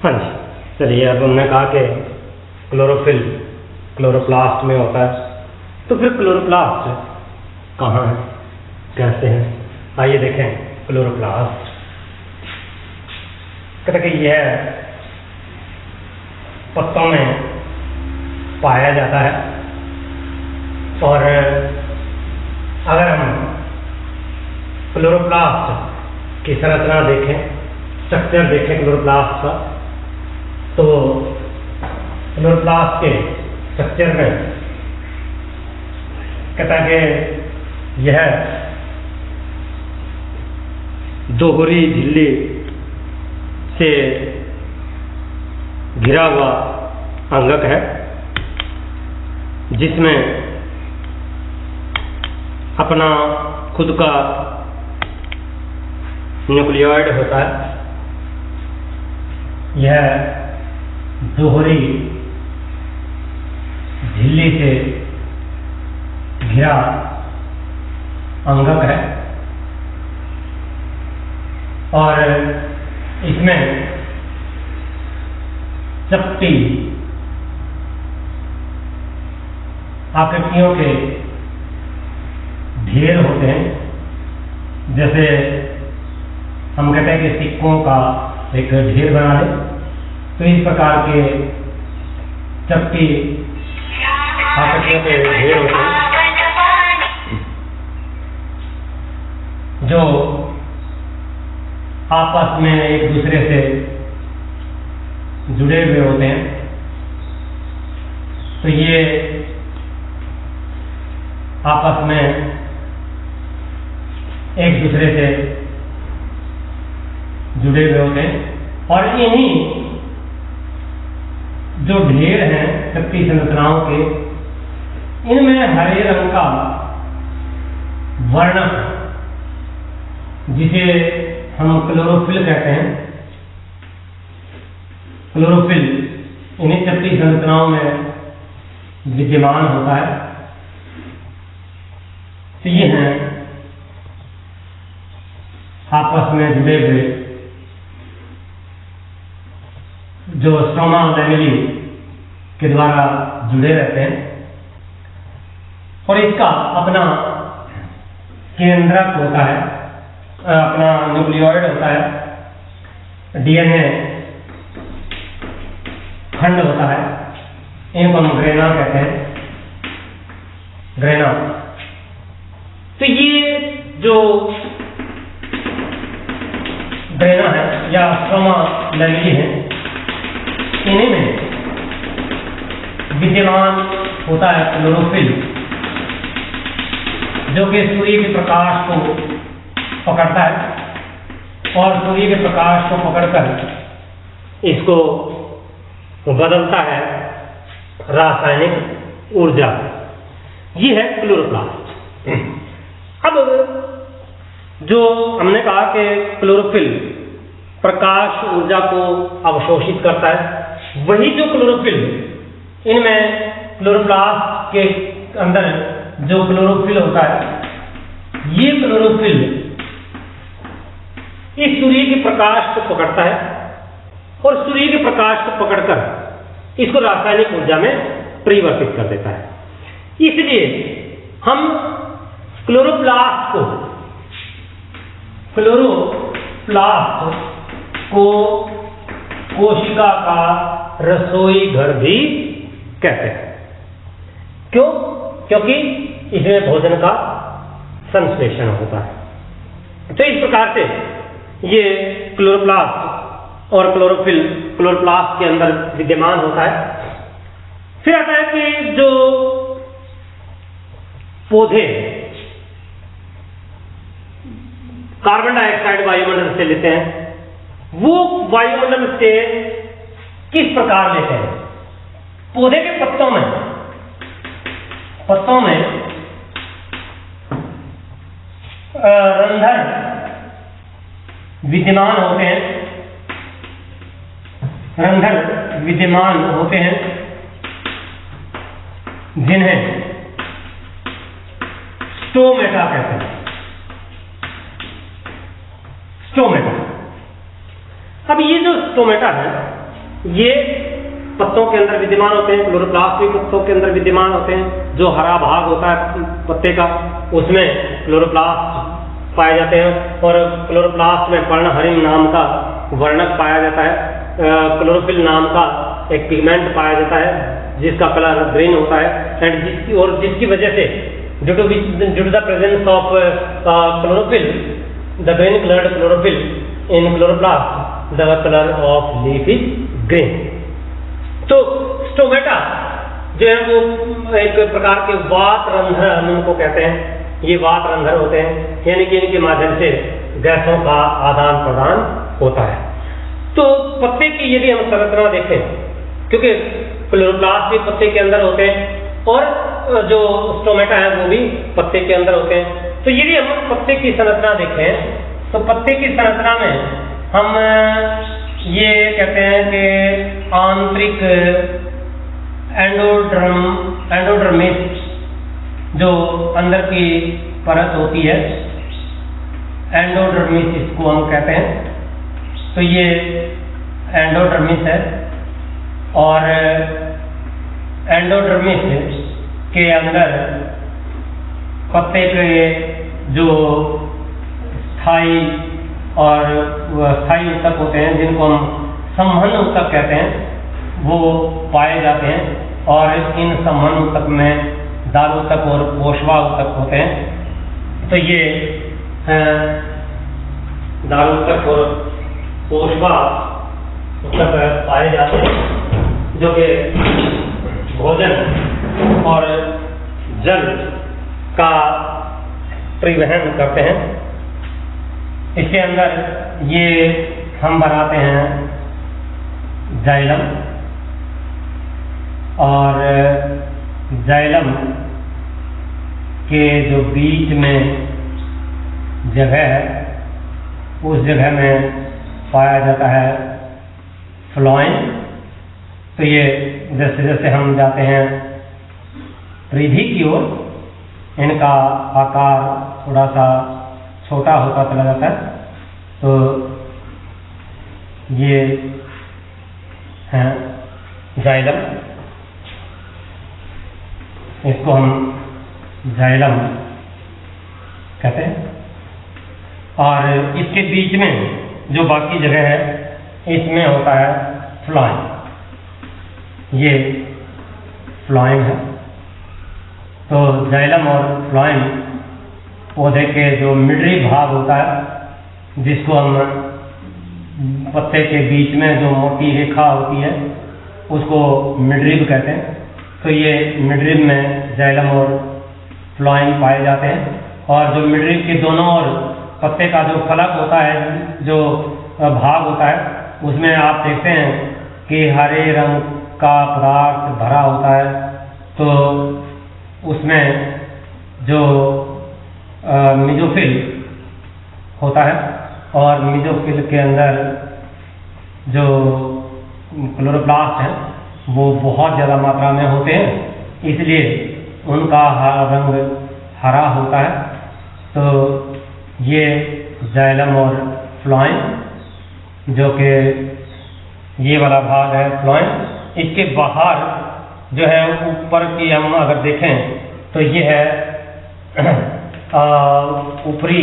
हाँ जी, चलिए अब हमने कहा कि क्लोरोफिल क्लोरोप्लास्ट में होता है, तो फिर क्लोरोप्लास्ट कहाँ है, कैसे है? आइए देखें। क्लोरोप्लास्ट कहते कि यह पत्तों में पाया जाता है, और अगर हम क्लोरोप्लास्ट की संरचना देखें, स्ट्रक्चर देखें क्लोरोप्लास्ट का, तो क्लोरोप्लास्ट के स्ट्रक्चर में कहता है कि यह दोहरी झिल्ली से घिरा हुआ अंगक है, जिसमें अपना खुद का न्यूक्लियोइड होता है। यह दोहरी झिल्ली से घिरा अंगक है, और इसमें चपटी आकृतियों के ढेर होते हैं। जैसे हम कहते हैं कि सिक्कों का एक ढेर बना दे, तो इस प्रकार के चपटी आकृतियों के ढेर होते हैं जो आपस में एक दूसरे से जुड़े हुए होते हैं। तो ये आपस में एक दूसरे से जुड़े हुए होते हैं, और इन्हीं जो ढेर हैं चपटी संरचनाओं के, इनमें हरे रंग का वर्णक, जिसे हम क्लोरोफिल कहते हैं, क्लोरोफिल इन्हीं चपटी संरचनाओं में विद्यमान होता है। तो ये हैं आपस में जुड़े हुए जो स्ट्रोमा लैमेली के द्वारा जुड़े रहते हैं, और इसका अपना केंद्रक होता है, अपना न्यूक्लियोइड होता है, डीएनए खंड होता है। इनको हम ग्रेना कहते हैं, ग्रेना। तो ये जो ग्रेना है या स्ट्रोमा लैमेली है, इन्हीं में विद्यमान होता है क्लोरोफिल, जो कि सूर्य के प्रकाश को पकड़ता है, और सूर्य के प्रकाश को पकड़कर इसको बदलता है रासायनिक ऊर्जा। ये है क्लोरोप्लास्ट। अब जो हमने कहा कि क्लोरोफिल प्रकाश ऊर्जा को अवशोषित करता है, वही जो क्लोरोफिल, इनमें क्लोरोप्लास्ट के अंदर जो क्लोरोफिल होता है, ये क्लोरोफिल इस सूर्य के प्रकाश को पकड़ता है, और सूर्य के प्रकाश को पकड़कर इसको रासायनिक ऊर्जा में परिवर्तित कर देता है। इसलिए हम क्लोरोप्लास्ट को कोशिका का रसोई घर भी कहते हैं। क्यों? क्योंकि इसमें भोजन का संश्लेषण होता है। तो इस प्रकार से ये क्लोरोप्लास्ट और क्लोरोफिल क्लोरोप्लास्ट के अंदर विद्यमान होता है। फिर आता है कि जो पौधे कार्बन डाइऑक्साइड वायुमंडल से लेते हैं, वो वायुमंडल से किस प्रकार लेते हैं? पौधे के पत्तों में रंध्र विद्यमान होते हैं, जिन्हें स्टोमेटा कहते हैं। स्टोमेटा। अब ये जो स्टोमेटा है, ये पत्तों के अंदर विद्यमान होते हैं, क्लोरोप्लास्ट भी पत्तों के अंदर विद्यमान होते हैं। जो हरा भाग होता है पत्ते का, उसमें क्लोरोप्लास्ट पाए जाते हैं, और क्लोरोप्लास्ट में पर्णहरिम नाम का वर्णक पाया जाता है। क्लोरोफिल नाम का एक पिगमेंट पाया जाता है जिसका कलर ग्रीन होता है, एंड जिसकी वजह से due to the presence of chlorophyll, the green coloured chlorophyll in chloroplast, the colour of leaf is green. तो स्टोमेटा जो है वो एक प्रकार के वात रंध्र हम उनको कहते हैं। ये वात रंध्र होते हैं, यानी कि इनके माध्यम से गैसों का आदान प्रदान होता है। तो पत्ते की यदि हम संरचना देखें, क्योंकि क्लोरोप्लास्ट भी पत्ते के अंदर होते हैं और जो स्टोमेटा है वो भी पत्ते के अंदर होते हैं। तो यदि हम पत्ते की संरचना देखें तो पत्ते की संरचना में हम ये कहते हैं कि आंतरिक एंडोडर्मिस जो अंदर की परत होती है, एंडोडर्मिस इसको हम कहते हैं। तो ये एंडोडर्मिस है, और एंडोडर्मिस के अंदर पत्ते के जो स्थायी और स्थायी ऊतक होते हैं, जिनको हम संवहन ऊतक कहते हैं, वो पाए जाते हैं। और इन संवहन ऊतक में दारोतक और पोषवा ऊतक होते हैं। तो ये दारोतक और पोषवा ऊतक पाए जाते हैं जो कि भोजन और जल का परिवहन करते हैं। इसके अंदर ये हम बनाते हैं जाइलम, और जाइलम के जो बीच में जगह है, उस जगह में पाया जाता है फ्लोएम। तो ये जैसे जैसे हम जाते हैं परिधि की ओर, इनका आकार थोड़ा सा छोटा होता चला जाता है। तो ये है जाइलम, इसको हम जाइलम कहते हैं। और इसके बीच में जो बाकी जगह है, इसमें होता है फ्लोएम। ये फ्लोएम है। तो जाइलम और फ्लोएम पौधे के जो मिडरी भाग होता है, जिसको हम पत्ते के बीच में जो मोटी रेखा होती है, उसको मिडरिब कहते हैं। तो ये मिडरिब में जाइलम और फ्लोएम पाए जाते हैं। और जो मिडरिब के दोनों ओर पत्ते का जो फलक होता है, जो भाग होता है, उसमें आप देखते हैं कि हरे रंग का पदार्थ भरा होता है। तो उसमें जो मेसोफिल होता है, और मेसोफिल के अंदर जो क्लोरोप्लास्ट है वो बहुत ज़्यादा मात्रा में होते हैं, इसलिए उनका रंग हरा होता है। तो ये जाइलम और फ्लोएम, जो कि ये वाला भाग है फ्लोएम, इसके बाहर जो है ऊपर की हम अगर देखें तो ये है ऊपरी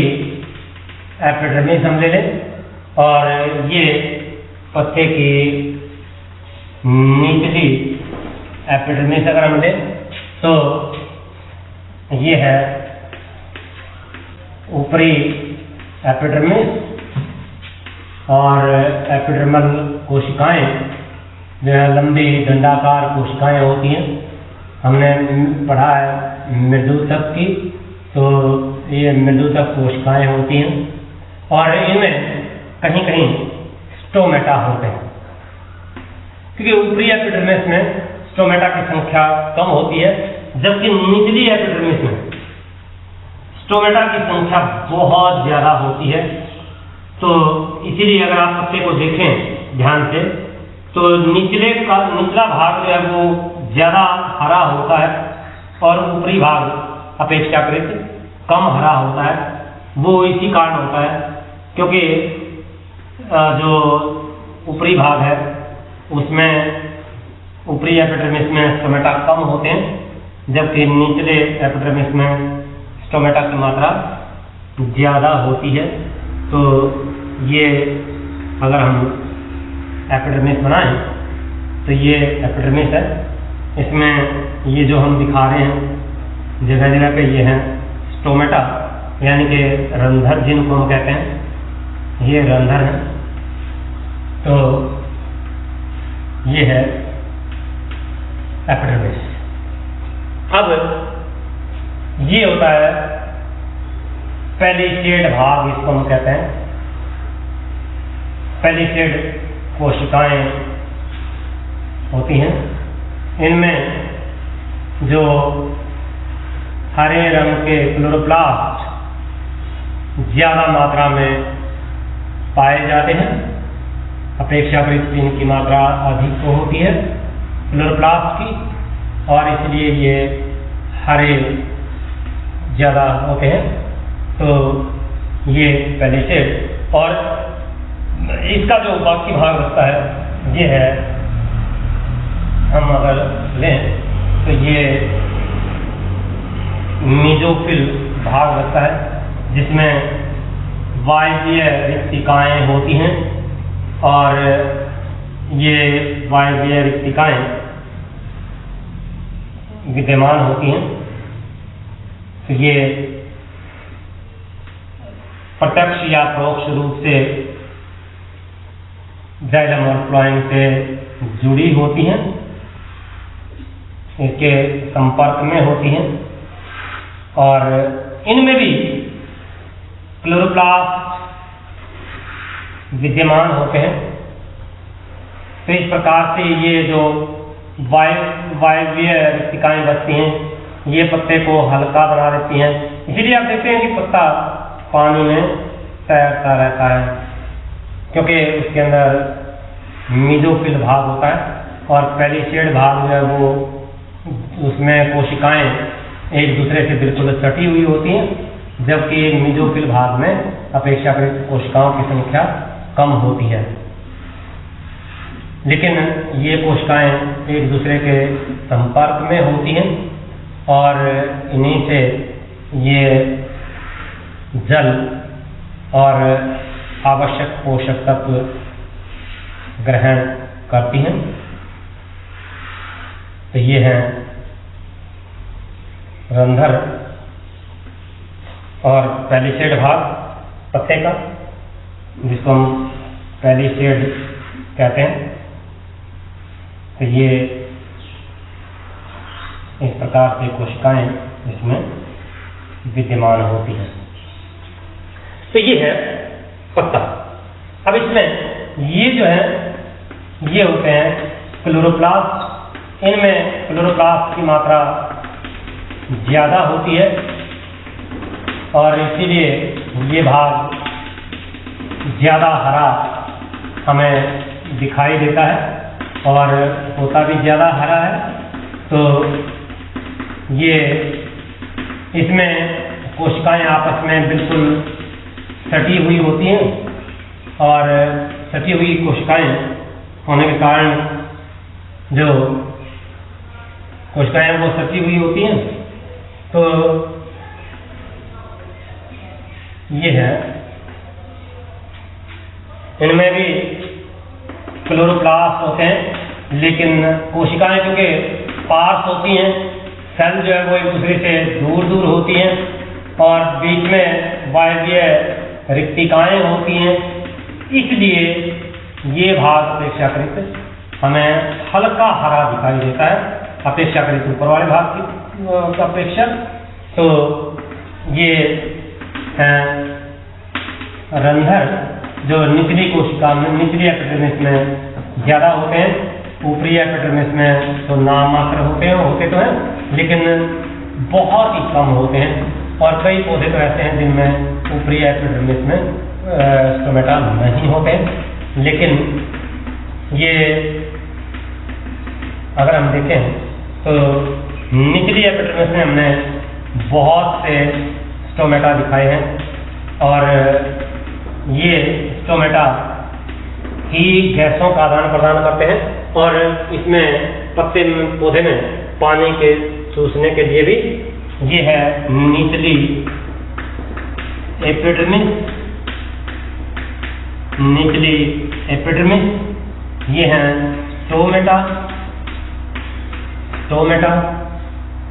एपिडर्मिस हम ले लें, और ये पत्ते की निचली एपिडर्मिस अगर हम लें तो ये है ऊपरी एपिडर्मिस। और एपिडर्मल कोशिकाएं जो है लंबी दंडाकार कोशिकाएं होती हैं। हमने पढ़ा है मृदुतक की, तो ये मृदुतक कोशिकाएं होती हैं, और इनमें कहीं कहीं स्टोमेटा होते हैं, क्योंकि ऊपरी एपिडर्मिस में स्टोमेटा की संख्या कम होती है, जबकि निचली एपिडर्मिस में स्टोमेटा की संख्या बहुत ज़्यादा होती है। तो इसीलिए अगर आप पत्ते को देखें ध्यान से, तो निचला भाग जो है वो ज़्यादा हरा होता है, और ऊपरी भाग अपेक्षाकृत कम हरा होता है। वो इसी कारण होता है क्योंकि जो ऊपरी भाग है उसमें ऊपरी एपिडर्मिस में स्टोमेटा कम होते हैं, जबकि निचले एपिडर्मिस में स्टोमेटा की मात्रा ज़्यादा होती है। तो ये अगर हम एपिडर्मिस बनाएं तो ये एपिडर्मिस है, इसमें ये जो हम दिखा रहे हैं जगह जगह पे ये हैं स्टोमेटा, यानी कि रंध्र जिनको हम कहते हैं, ये रंध्र है। तो ये है एपिडर्मिस। अब ये होता है पेलिसेड भाग, इसको हम कहते हैं। पेलिसेड कोशिकाएं होती हैं, इनमें जो हरे रंग के क्लोरोप्लास्ट ज़्यादा मात्रा में पाए जाते हैं, अपेक्षाकृत इनकी मात्रा अधिक होती है क्लोरोप्लास्ट की, और इसलिए ये हरे ज़्यादा होते हैं। तो ये पेलिसेड, और इसका जो बाकी भाग लगता है ये है, हम अगर लें तो ये मीजोफिल भाग लगता है, जिसमें वायवीय रिक्तिकाएं होती हैं, और ये वायवीय रिक्तिकाएं विद्यमान होती हैं। तो ये प्रत्यक्ष या परोक्ष रूप से जाइलम और फ्लोएम से जुड़ी होती हैं, इसके संपर्क में होती हैं, और इनमें भी क्लोरोप्लास्ट विद्यमान होते हैं। तो इस प्रकार से ये जो वायवीय रिक्तिकाएं बचती हैं, ये पत्ते को हल्का बना देती हैं। इसीलिए आप देखते हैं कि पत्ता पानी में तैरता रहता है, क्योंकि उसके अंदर मीजोफिल भाग होता है, और पेलिसेड भाग जो है वो उसमें कोशिकाएं एक दूसरे से बिल्कुल सटी हुई होती हैं, जबकि मीजोफिल भाग में अपेक्षाकृत कोशिकाओं की संख्या कम होती है। लेकिन ये कोशिकाएं एक दूसरे के संपर्क में होती हैं, और इन्हीं से ये जल और आवश्यक पोषक तत्व ग्रहण करती हैं। तो ये हैं रंध्र और पेलिसेड भाग पत्ते का, जिसको हम पेलिसेड कहते हैं। तो ये इस प्रकार से कोशिकाएं इसमें विद्यमान होती हैं। तो ये है पत्ता। अब इसमें ये जो है ये होते हैं क्लोरोप्लास्ट, इनमें क्लोरोप्लास्ट की मात्रा ज़्यादा होती है, और इसीलिए ये भाग ज़्यादा हरा हमें दिखाई देता है, और होता भी ज़्यादा हरा है। तो ये इसमें कोशिकाएं आपस में बिल्कुल सटी हुई होती हैं, और सटी हुई कोशिकाएं होने के कारण जो कोशिकाएं वो सटी हुई होती हैं। तो ये है, इनमें भी क्लोरोप्लास्ट होते हैं, लेकिन कोशिकाएं क्योंकि पास होती हैं, सेल जो है वो एक दूसरे से दूर दूर होती हैं, और बीच में वायवीय रिक्तिकाएं होती हैं, इसलिए ये भाग अपेक्षाकृत हमें हल्का हरा दिखाई देता है, अपेक्षाकृत ऊपर वाले भाग की अपेक्षा। तो ये रंध्र जो निचली कोशिका में, निचली एपिडर्मिस में ज़्यादा होते हैं, ऊपरी एपिडर्मिस में तो नाम मात्र होते तो हैं, लेकिन बहुत ही कम होते हैं। और कई पौधे तो ऐसे हैं जिनमें ऊपरी एपिडर्मिस में स्टोमेटा नहीं होते, लेकिन ये अगर हम देखें तो निचली एपिडर्मिस में हमने बहुत से स्टोमेटा दिखाए हैं, और ये स्टोमेटा ही गैसों का आदान प्रदान करते हैं और इसमें पत्ते में पौधे में पानी के चूसने के लिए भी ये है निचली एपिडर्मिस, निचली एपिडर्मिस, ये है स्टोमेटा, स्टोमेटा,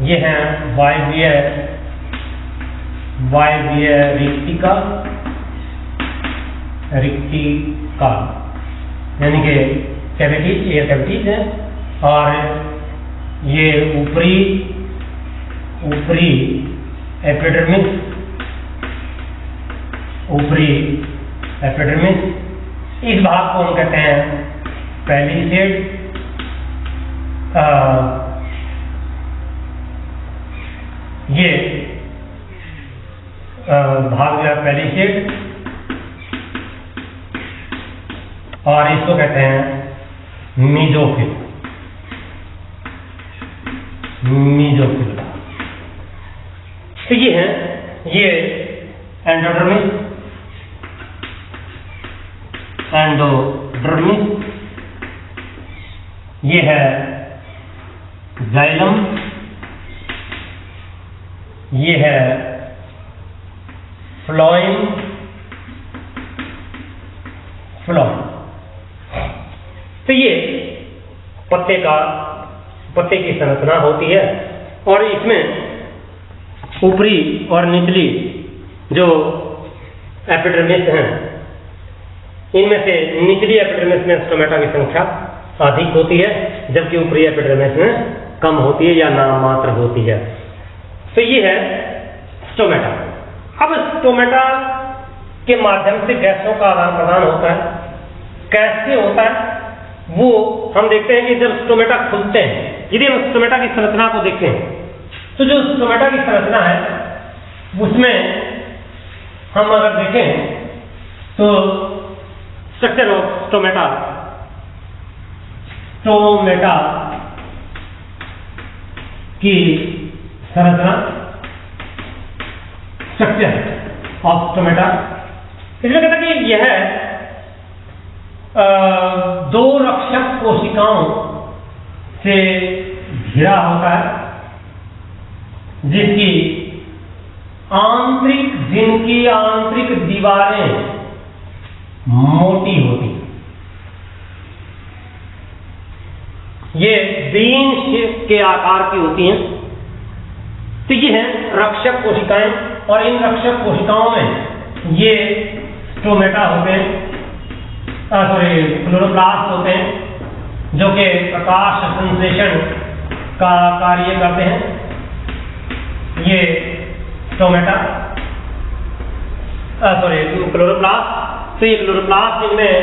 ये है वायवीय रिक्तिका, रिक्तिका यानी कि कैविटीज, एयर कैविटीज है। और ये ऊपरी एपिडर्मिस, ऊपरी एपिडर्मिस, इस भाग को हम कहते हैं पैलिसेड। ये भाग जो है पैलिसेड और इसको कहते हैं मीजोफिल, मीजोफिल। तो ये है ये एंडोडर्मिस, एंडोडर्मिस, ये है जाइलम, ये है फ्लोएम, फ्लोएम। तो ये पत्ते की संरचना होती है और इसमें ऊपरी और निचली जो एपिडर्मिस हैं, इनमें से निचली एपिडर्मिस में स्टोमेटा की संख्या अधिक होती है जबकि ऊपरी एपिडर्मिस में कम होती है या नाममात्र होती है। तो ये है स्टोमेटा। अब स्टोमेटा के माध्यम से गैसों का आदान प्रदान होता है। कैसे होता है वो हम देखते हैं कि जब स्टोमेटा खुलते हैं, यदि हम स्टोमेटा की संरचना को देखें तो जो स्टोमेटा की संरचना है उसमें हम अगर देखें तो स्ट्रक्चर ऑफ स्टोमेटा, स्टोमेटा की संरचना, स्ट्रक्चर ऑफ स्टोमेटा, इसमें कहता है कि यह दो रक्षक कोशिकाओं से घिरा होता है जिनकी आंतरिक दीवारें मोटी होती हैं। ये बीन शेप के आकार की होती हैं। तो ये हैं रक्षक कोशिकाएं और इन रक्षक कोशिकाओं में ये स्टोमेटा होते हैं, क्लोरोप्लास्ट होते हैं जो कि प्रकाश संश्लेषण का कार्य करते हैं। ये स्टोमेटा क्लोरोप्लास्ट, तो ये क्लोरोप्लास्ट इनमें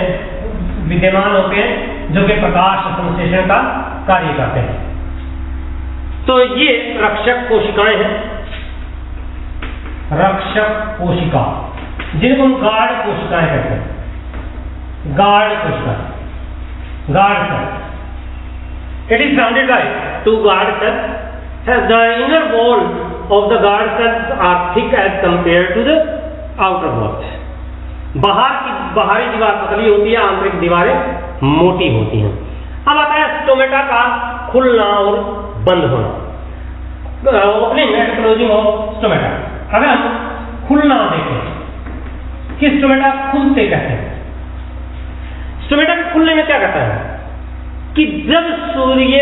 विद्यमान होते हैं जो कि प्रकाश संश्लेषण का कार्य करते हैं। तो ये रक्षक कोशिकाएं हैं, रक्षक कोशिका जिनको हम गार्ड कोशिकाएं कहते हैं। गार्ड कोशिका, guard cell, it is surrounded by two guard cells. The inner wall of the guard cells are thick as compared to the outer walls. बाहरी दीवार पतली होती है, आंतरिक दीवारें मोटी होती हैं। अब आता है स्टोमेटा का खुलना और बंद होना, opening and closing of stomata. अगर हम खुलना देखें कि स्टोमेटा खुलते कैसे हैं। स्टोमेटा के खुलने में क्या कहता है कि जब सूर्य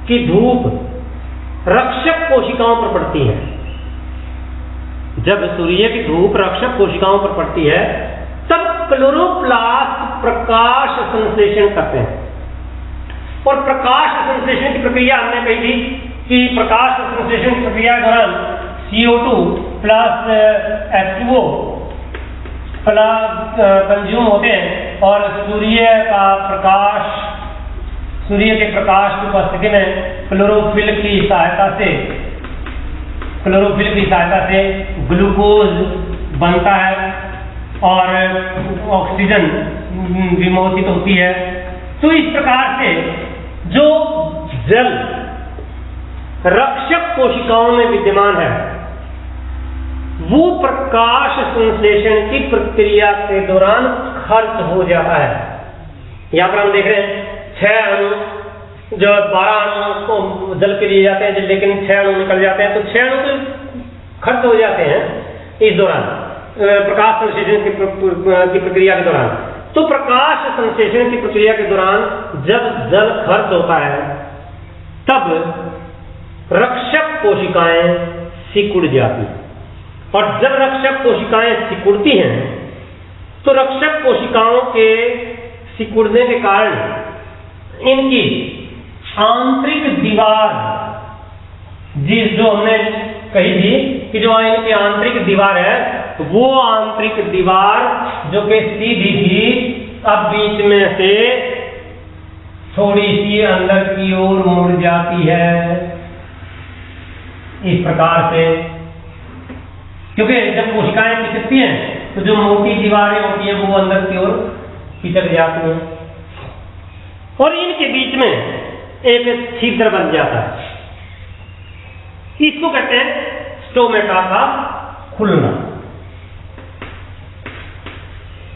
की धूप रक्षक कोशिकाओं पर पड़ती है, जब सूर्य की धूप रक्षक कोशिकाओं पर पड़ती है तब क्लोरोप्लास्ट प्रकाश संश्लेषण करते हैं। और प्रकाश संश्लेषण की प्रक्रिया हमने कही थी कि प्रकाश संश्लेषण की प्रक्रिया के दौरान CO2 प्लस H2O कंज्यूम होते हैं और सूर्य के प्रकाश की उपस्थिति में क्लोरोफिल की सहायता से ग्लूकोज बनता है और ऑक्सीजन विमोचित होती है। तो इस प्रकार से जो जल रक्षक कोशिकाओं में विद्यमान है वो प्रकाश संश्लेषण की प्रक्रिया के दौरान खर्च हो जाता है। यहाँ पर हम देख रहे हैं 6 अणु, जो 12 अणु को जल के लिए जाते हैं, लेकिन 6 अणु निकल जाते हैं, तो 6 अणु तो खत्म हो जाते हैं इस दौरान प्रकाश संश्लेषण की प्रक्रिया के दौरान। तो प्रकाश संश्लेषण की प्रक्रिया के दौरान जब जल खर्च होता है तब रक्षक कोशिकाएं सिकुड़ जाती हैं, और जब रक्षक कोशिकाएं सिकुड़ती हैं तो रक्षक कोशिकाओं के सिकुड़ने के कारण इनकी आंतरिक दीवार, जो हमने कही थी कि जो इनकी आंतरिक दीवार है, वो आंतरिक दीवार जो कि सीधी थी अब बीच में से थोड़ी सी अंदर की ओर मुड़ जाती है, इस प्रकार से। क्योंकि जब कोशिकाएं पिचकती हैं तो जो मोटी दीवारें होती हैं वो अंदर की ओर पिचक जाती हैं, और इनके बीच में एक छिद्र बन जाता है। इसको कहते हैं स्टोमेटा का खुलना।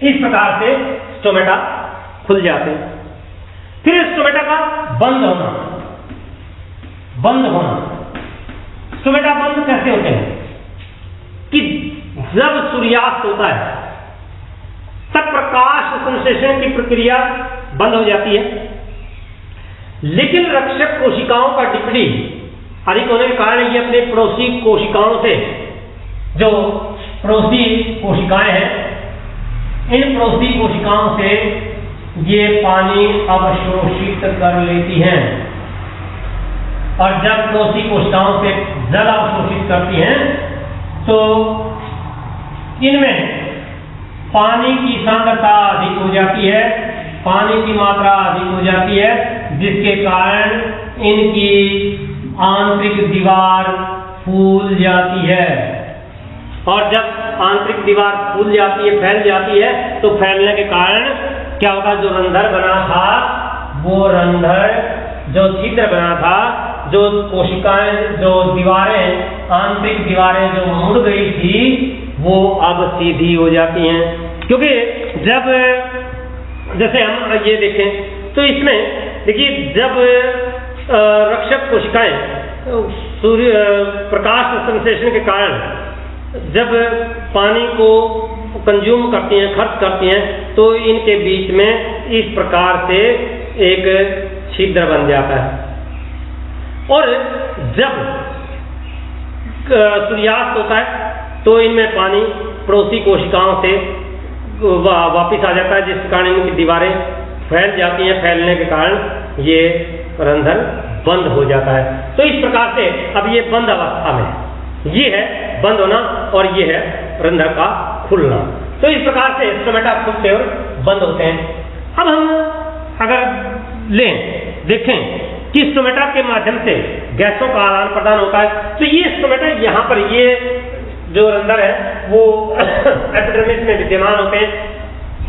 इस प्रकार से स्टोमेटा खुल जाते हैं। फिर स्टोमेटा का बंद होना। स्टोमेटा बंद कैसे होते हैं कि जब सूर्यास्त होता है तब प्रकाश संश्लेषण की प्रक्रिया बंद हो जाती है, लेकिन रक्षक कोशिकाओं का डिप्टी अधिक होने के कारण ये अपने पड़ोसी कोशिकाओं से, जो पड़ोसी कोशिकाएं हैं, इन पड़ोसी कोशिकाओं से ये पानी अवशोषित कर लेती हैं, और जब पड़ोसी कोशिकाओं से जल अवशोषित करती हैं तो इनमें पानी की सांद्रता अधिक हो जाती है, पानी की मात्रा अधिक हो जाती है, जिसके कारण इनकी आंतरिक दीवार फूल जाती है। और जब आंतरिक दीवार फूल जाती है, फैल जाती है, तो फैलने के कारण क्या होगा, जो रंध्र बना था, वो रंध्र, जो छिद्र बना था, जो कोशिकाएं, जो दीवारें, आंतरिक दीवारें जो मुड़ गई थी, वो अब सीधी हो जाती हैं। क्योंकि जब, जैसे हम ये देखें तो इसमें देखिए, जब रक्षक कोशिकाएं सूर्य प्रकाश संश्लेषण के कारण जब पानी को कंज्यूम करती हैं, खर्च करती हैं, तो इनके बीच में इस प्रकार से एक छिद्र बन जाता है। और जब सूर्यास्त होता है तो इनमें पानी पड़ोसी कोशिकाओं से वापिस आ जाता है, जिस कारण इनकी दीवारें फैल जाती हैं। फैलने के कारण ये रंध्र बंद हो जाता है। तो इस प्रकार से अब ये बंद अवस्था में, ये है बंद होना और ये है रंध्र का खुलना। तो इस प्रकार से स्टोमेटा खुलते और बंद होते हैं। अब हम अगर देखें कि स्टोमेटा के माध्यम से गैसों का आदान प्रदान होता है, तो ये स्टोमेटा यहाँ पर, ये जो रंध्र है वो एपिडर्मिस में विद्यमान होते हैं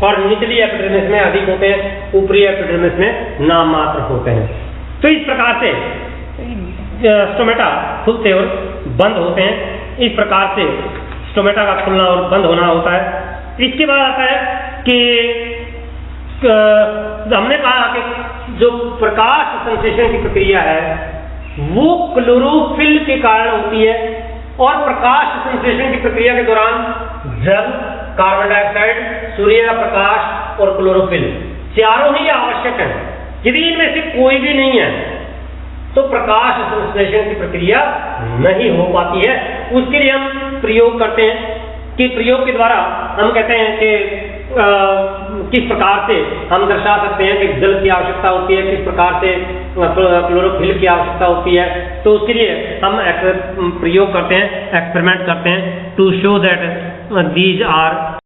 और निचली एपिडर्मिस में अधिक होते हैं, ऊपरी एपिडर्मिस में नाम मात्र होते हैं। तो इस प्रकार से स्टोमेटा खुलते और बंद होते हैं। इस प्रकार से स्टोमेटा का खुलना और बंद होना होता है। इसके बाद आता है कि हमने कहा कि जो प्रकाश संश्लेषण की प्रक्रिया है वो क्लोरोफिल के कारण होती है, और प्रकाश संश्लेषण की प्रक्रिया के दौरान जल, कार्बन डाइऑक्साइड, सूर्य का प्रकाश और क्लोरोफिल चारों ही आवश्यक है। यदि इनमें से कोई भी नहीं है तो प्रकाश संश्लेषण की प्रक्रिया नहीं हो पाती है। उसके लिए हम प्रयोग करते हैं कि प्रयोग के द्वारा हम कहते हैं कि किस प्रकार से हम दर्शा सकते हैं कि जल की आवश्यकता होती है, किस प्रकार से क्लोरोफिल की आवश्यकता होती है। तो उसके लिए हम प्रयोग करते हैं, एक्सपेरिमेंट करते हैं to show that these are